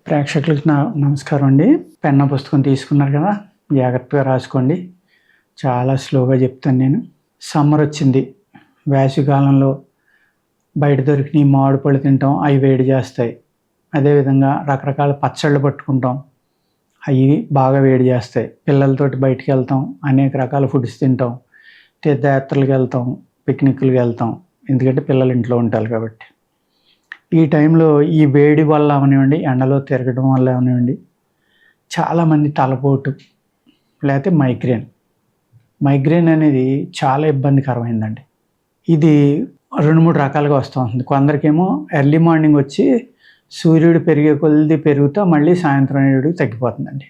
ప్రేక్షకులకి నమస్కారం అండి. పెన్న పుస్తకం తీసుకున్నారు కదా, జాగ్రత్తగా రాసుకోండి. చాలా స్లోగా చెప్తాను నేను. సమ్మర్ వచ్చింది. వేసవికాలంలో బయట దొరికిన మామిడి పళ్ళు తింటాం, అవి వేడి చేస్తాయి. అదేవిధంగా రకరకాల పచ్చళ్ళు పట్టుకుంటాం, అవి బాగా వేడి చేస్తాయి. పిల్లలతోటి బయటికి వెళ్తాం, అనేక రకాల ఫుడ్స్ తింటాం, తీర్థయాత్రలకు వెళ్తాం, పిక్నిక్లకు వెళ్తాం, ఎందుకంటే పిల్లలు ఇంట్లో ఉంటారు కాబట్టి. ఈ టైంలో ఈ వేడి వల్ల అవనివ్వండి, ఎండలో తిరగడం వల్ల అవనివ్వండి, చాలామంది తలపోటు లేకపోతే మైగ్రేన్ అనేది చాలా ఇబ్బందికరమైందండి. ఇది 2-3 రకాలుగా వస్తూ ఉంటుంది. కొందరికేమో ఎర్లీ మార్నింగ్ వచ్చి సూర్యుడు పెరిగే కొద్ది పెరుగుతూ మళ్ళీ సాయంత్రం అయ్యేటికి తగ్గిపోతుందండి.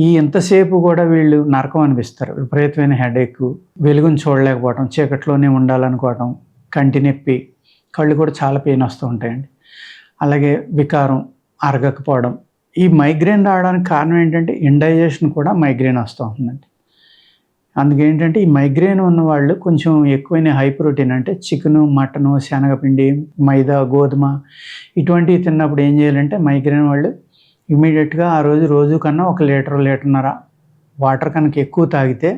ఈ ఎంతసేపు కూడా వీళ్ళు నరకం అనిపిస్తారు. విపరీతమైన హెడేక్, వెలుగును చూడలేకపోవడం, చీకట్లోనే ఉండాలనుకోవటం, కంటి నొప్పి, కళ్ళు కూడా చాలా పెయిన్ వస్తూ ఉంటాయండి. అలాగే వికారం, అరగకపోవడం. ఈ మైగ్రేన్ రావడానికి కారణం ఏంటంటే ఇండైజెషన్ కూడా మైగ్రేన్ వస్తూ ఉంటుందండి. అందుకేంటంటే ఈ మైగ్రేన్ ఉన్న వాళ్ళు కొంచెం ఎక్కువైన హై ప్రోటీన్ అంటే చికెను, మటను, శనగపిండి, మైదా, గోధుమ ఇటువంటివి తిన్నప్పుడు ఏం చేయాలంటే మైగ్రేన్ వాళ్ళు ఇమీడియట్గా ఆ రోజు కన్నా 1 లీటర్, 1.5 లీటర్ వాటర్ కనుక ఎక్కువ తాగితే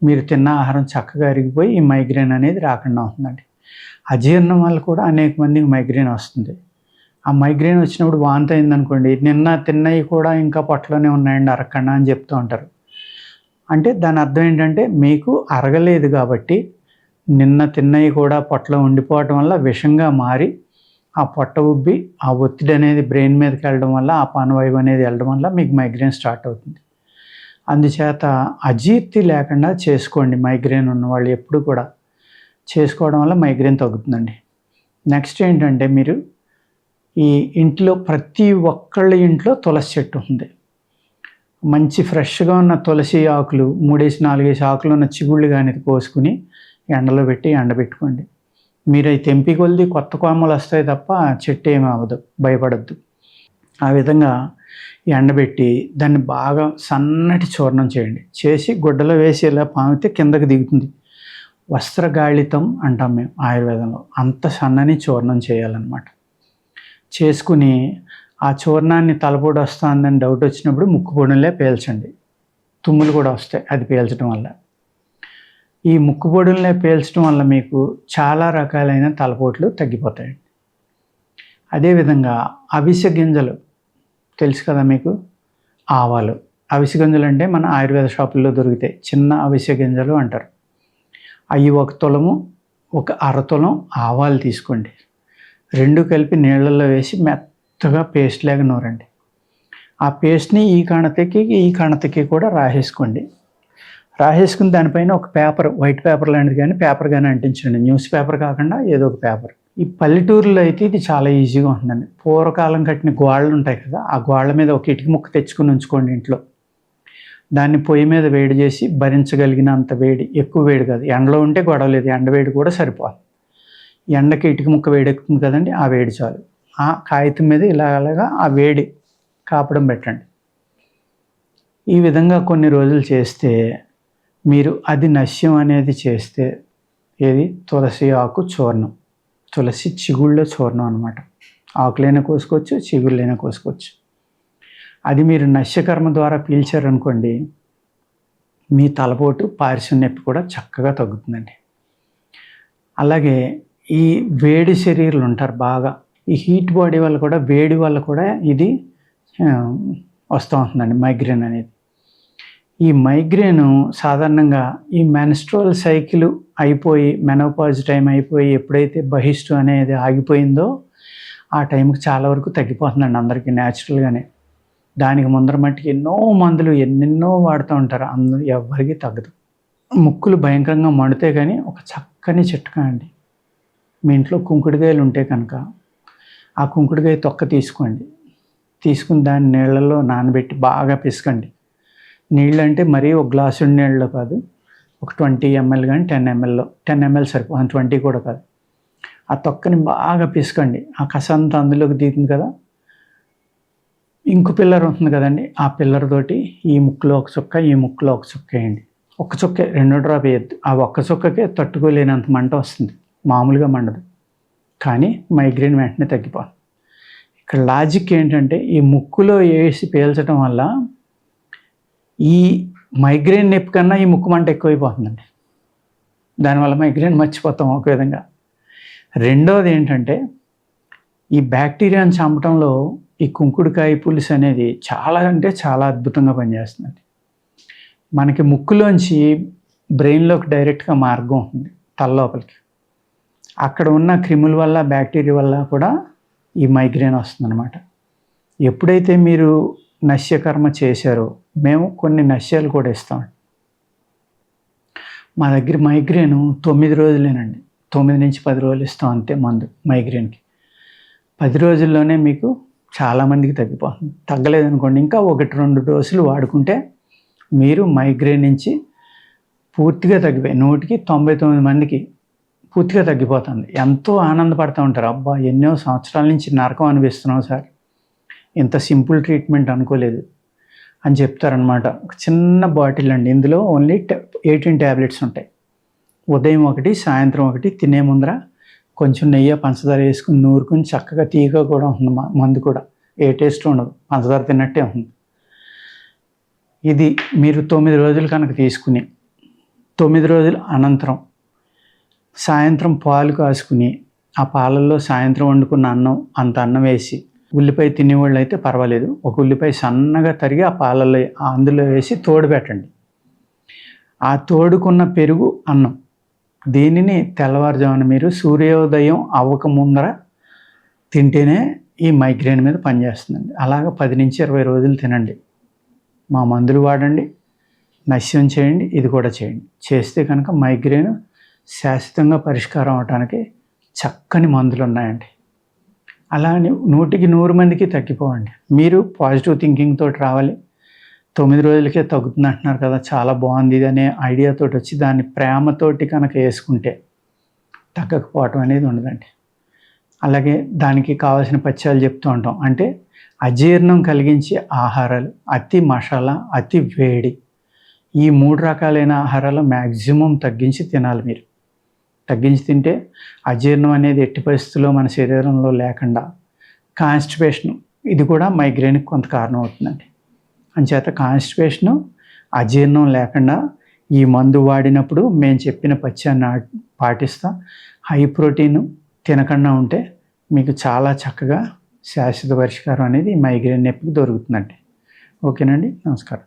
మీరు తిన్న ఆహారం చక్కగా అరిగిపోయి ఈ మైగ్రేన్ అనేది రాకుండా అవుతుందండి. అజీర్ణం వల్ల కూడా అనేక మందికి మైగ్రేన్ వస్తుంది. ఆ మైగ్రేన్ వచ్చినప్పుడు వాంతి అయిందనుకోండి, నిన్న తిన్నవి కూడా ఇంకా పొట్టలోనే ఉన్నాయండి అరగకుండా అని చెప్తూ ఉంటారు. అంటే దాని అర్థం ఏంటంటే మీకు అరగలేదు కాబట్టి నిన్న తిన్నవి కూడా పొట్టలో ఉండిపోవటం వల్ల విషంగా మారి ఆ పొట్ట ఉబ్బి ఆ ఒత్తిడి అనేది బ్రెయిన్ మీదకి వెళ్ళడం వల్ల ఆ పానవాయువు అనేది వెళ్ళడం వల్ల మీకు మైగ్రేన్ స్టార్ట్ అవుతుంది. అందుచేత అజీర్తి లేకుండా చేసుకోండి. మైగ్రేన్ ఉన్నవాళ్ళు ఎప్పుడు కూడా చేసుకోవడం వల్ల మైగ్రేన్ తగ్గుతుందండి. నెక్స్ట్ ఏంటంటే మీరు ఈ ఇంట్లో ప్రతి ఒక్కళ్ళ ఇంట్లో తులసి చెట్టు ఉంది. మంచి ఫ్రెష్గా ఉన్న తులసి ఆకులు 3-4 ఆకులు ఉన్న చిగుళ్ళు కానీ కోసుకుని ఎండలో పెట్టి ఎండబెట్టుకోండి. మీరు అవి తెంపి కొలిది కొత్త కొమ్మలు వస్తాయి తప్ప చెట్టు ఏమి అవ్వదు, భయపడద్దు. ఆ విధంగా ఎండబెట్టి దాన్ని బాగా సన్నటి చూర్ణం చేయండి. చేసి గుడ్డలో వేసి ఇలా పామితే కిందకి దిగుతుంది. వస్త్రగాళితం అంటాం మేము ఆయుర్వేదంలో. అంత సన్నని చూర్ణం చేయాలన్నమాట. చేసుకుని ఆ చూర్ణాన్ని తలపోటు వస్తుందని డౌట్ వచ్చినప్పుడు ముక్కు పొడులే పీల్చండి. తుమ్ములు కూడా వస్తాయి అది పీల్చడం వల్ల. ఈ ముక్కు పొడులనే పీల్చడం వల్ల మీకు చాలా రకాలైన తలపోట్లు తగ్గిపోతాయండి. అదేవిధంగా అవిసె గింజలు తెలుసు కదా మీకు, ఆవాలు. అవిసె గింజలు అంటే మన ఆయుర్వేద షాపుల్లో దొరుకుతాయి, చిన్న అవిసె గింజలు అంటారు. అవి 1 తులము, 1/2 తులం ఆవాలు తీసుకోండి. 2 కలిపి నీళ్ళల్లో వేసి మెత్తగా పేస్ట్ లాగా నూరండి. ఆ పేస్ట్ని ఈ కణతకి కూడా రాసేసుకోండి. రాసేసుకుని దానిపైన ఒక పేపర్, వైట్ పేపర్ లాంటిది కానీ పేపర్ కానీ అంటించండి. న్యూస్ పేపర్ కాకుండా ఏదో ఒక పేపర్. ఈ పల్లెటూరులో అయితే ఇది చాలా ఈజీగా ఉంటుందండి. పూర్వకాలం కట్టిన గోడలు ఉంటాయి కదా, ఆ గోడల మీద ఒక ఇటుక ముక్క తెచ్చుకుని ఉంచుకోండి ఇంట్లో. దాన్ని పొయ్యి మీద వేడి చేసి భరించగలిగినంత వేడి, ఎక్కువ వేడి కాదు. ఎండలో ఉంటే గొడవలేదు, ఎండ వేడి కూడా సరిపోదు. ఎండకి ఇటుక ముక్క వేడెక్కుతుంది కదండి, ఆ వేడి చాలు. ఆ కాగితం మీద ఇలాగా ఆ వేడి కాపడం పెట్టండి. ఈ విధంగా కొన్ని రోజులు చేస్తే మీరు అది నశ్యం అనేది చేస్తే, ఏది తులసి ఆకు చూర్ణం, తులసి చిగుళ్ళ చూర్ణం అనమాట. ఆకులైనా కోసుకోవచ్చు, చిగుళ్ళైనా కోసుకోవచ్చు. అది మీరు నశ్యకర్మ ద్వారా పీల్చారనుకోండి, మీ తలపోటు, పారిశ్యం నొప్పి కూడా చక్కగా తగ్గుతుందండి. అలాగే ఈ వేడి శరీరాలు ఉంటారు బాగా, ఈ హీట్ బాడీ వల్ల కూడా, వేడి వల్ల కూడా ఇది వస్తూ ఉంటుందండి మైగ్రేన్ అనేది. ఈ మైగ్రేను సాధారణంగా ఈ మెన్స్ట్రువల్ సైకిల్ అయిపోయి, మెనోపాజ్ టైం అయిపోయి, ఎప్పుడైతే బహిష్టు అనేది ఆగిపోయిందో ఆ టైంకి చాలా వరకు తగ్గిపోతుందండి అందరికీ న్యాచురల్గానే. దానికి ముందర మట్టికి ఎన్నో మందులు ఎన్నెన్నో వాడుతూ ఉంటారు, అందరూ ఎవరికి తగ్గదు. ముక్కులు భయంకరంగా మండితే కానీ ఒక చక్కని చిట్కా అండి. మీ ఇంట్లో కుంకుడుకాయలు ఉంటే కనుక ఆ కుంకుడుకాయ తొక్క తీసుకోండి. తీసుకుని దాన్ని నీళ్ళల్లో నానబెట్టి బాగా పిసకండి. నీళ్ళు అంటే మరీ 1 గ్లాసు నీళ్ళలో కాదు, ఒక 20 ml కానీ 10 ml సరిపోతుంది, 20 కూడా కాదు. ఆ తొక్కని బాగా పిసకండి. ఆ కసంతా అందులోకి దిగుతుంది కదా. ఇంకు పిల్లర్ ఉంటుంది కదండి, ఆ పిల్లర్ తోటి ఈ ముక్కులో 1 చుక్క, ఈ ముక్కులో 1 చుక్క వేయండి. 1 చుక్కే, 2 డ్రాప్ వేయద్దు. ఆ 1 చుక్కకే తట్టుకోలేనంత మంట వస్తుంది, మామూలుగా మండదు. కానీ మైగ్రేన్ వెంటనే తగ్గిపోతుంది. ఇక్కడ లాజిక్ ఏంటంటే ఈ ముక్కులో వేసి పీల్చడం వల్ల ఈ మైగ్రేన్ నొప్పి కన్నా ఈ ముక్కు మంట ఎక్కువైపోతుందండి. దానివల్ల మైగ్రేన్ మర్చిపోతాం ఒక విధంగా. రెండోది ఏంటంటే ఈ బ్యాక్టీరియాని చంపడంలో ఈ కుంకుడుకాయ పులుసు అనేది చాలా అంటే చాలా అద్భుతంగా పనిచేస్తుందండి. మనకి ముక్కులోంచి బ్రెయిన్లోకి డైరెక్ట్గా మార్గం ఉంటుంది తలలోపలికి. అక్కడ ఉన్న క్రిముల వల్ల బ్యాక్టీరియా వల్ల కూడా ఈ మైగ్రేన్ వస్తుందన్నమాట. ఎప్పుడైతే మీరు నశ్యకర్మ చేశారో మేము కొన్ని నశ్యాలు కూడా ఇస్తాం. మా దగ్గర మైగ్రేను 9 రోజులేనండి. 9 నుంచి 10 రోజులు ఇస్తాం అంతే మందు మైగ్రేన్కి. 10 రోజుల్లోనే మీకు చాలామందికి తగ్గిపోతుంది. తగ్గలేదనుకోండి ఇంకా 1-2 డోసులు వాడుకుంటే మీరు మైగ్రేన్ నుంచి పూర్తిగా తగ్గిపోయి 100కి 99 మందికి పూర్తిగా తగ్గిపోతుంది. ఎంతో ఆనందపడుతూ ఉంటారు. అబ్బా ఎన్నో సంవత్సరాల నుంచి నరకం అనిపిస్తున్నాం సార్, ఇంత సింపుల్ ట్రీట్మెంట్ అనుకోలేదు అని చెప్తారనమాట. ఒక చిన్న బాటిల్ అండి, ఇందులో ఓన్లీ 18 ట్యాబ్లెట్స్ ఉంటాయి. ఉదయం 1, సాయంత్రం 1, తినే ముందర కొంచెం నెయ్యి పంచదార వేసుకుని నూరుకుని చక్కగా తీయగా కూడా ఉంటుంది. మందు కూడా ఏ టేస్ట్ ఉండదు, పంచదార తిన్నట్టే ఉంటుంది. ఇది మీరు 9 రోజులు కనుక తీసుకుని 9 రోజుల అనంతరం సాయంత్రం పాలు కాసుకుని ఆ పాలల్లో సాయంత్రం వండుకున్న అన్నం అంత అన్నం వేసి, ఉల్లిపాయ తినేవాళ్ళు అయితే పర్వాలేదు, ఒక ఉల్లిపాయ సన్నగా తరిగి ఆ పాలల్లో అందులో వేసి తోడు పెట్టండి. ఆ తోడుకున్న పెరుగు అన్నం దీనిని తెల్లవారుజామున మీరు సూర్యోదయం అవ్వక ముందర తింటేనే ఈ మైగ్రేన్ మీద పనిచేస్తుందండి. అలాగా 10 నుంచి 20 రోజులు తినండి. మా మందులు వాడండి, నశ్యం చేయండి, ఇది కూడా చేయండి. చేస్తే కనుక మైగ్రేన్ శాశ్వతంగా పరిష్కారం అవడానికి చక్కని మందులు ఉన్నాయండి. అలానే 100కి 100 మందికి తగ్గిపోవండి. మీరు పాజిటివ్ థింకింగ్ తోటి రావాలి. 9 రోజులకే తగ్గుతుంది అంటున్నారు కదా, చాలా బాగుంది ఇది అనే ఐడియాతో వచ్చి దాన్ని ప్రేమతోటి కనుక వేసుకుంటే తగ్గకపోవటం అనేది ఉండదండి. అలాగే దానికి కావాల్సిన పథ్యాలు చెప్తూ ఉంటాం. అంటే అజీర్ణం కలిగించే ఆహారాలు, అతి మసాలా, అతి వేడి, ఈ 3 రకాలైన ఆహారాలు మ్యాక్సిమం తగ్గించి తినాలి. మీరు తగ్గించి తింటే అజీర్ణం అనేది ఎట్టి పరిస్థితుల్లో మన శరీరంలో లేకుండా, కాన్స్టిపేషన్ ఇది కూడా మైగ్రేన్కి కొంత కారణం అవుతుందండి. అంచేత కాన్స్టిపేషను, అజీర్ణం లేకుండా ఈ మందు వాడినప్పుడు మేము చెప్పిన పథ్యాన్ని పాటిస్తా హై ప్రోటీన్ తినకుండా ఉంటే మీకు చాలా చక్కగా శాశ్వత పరిష్కారం అనేది మైగ్రేన్ నొప్పికి దొరుకుతుందండి. ఓకేనండి, నమస్కారం.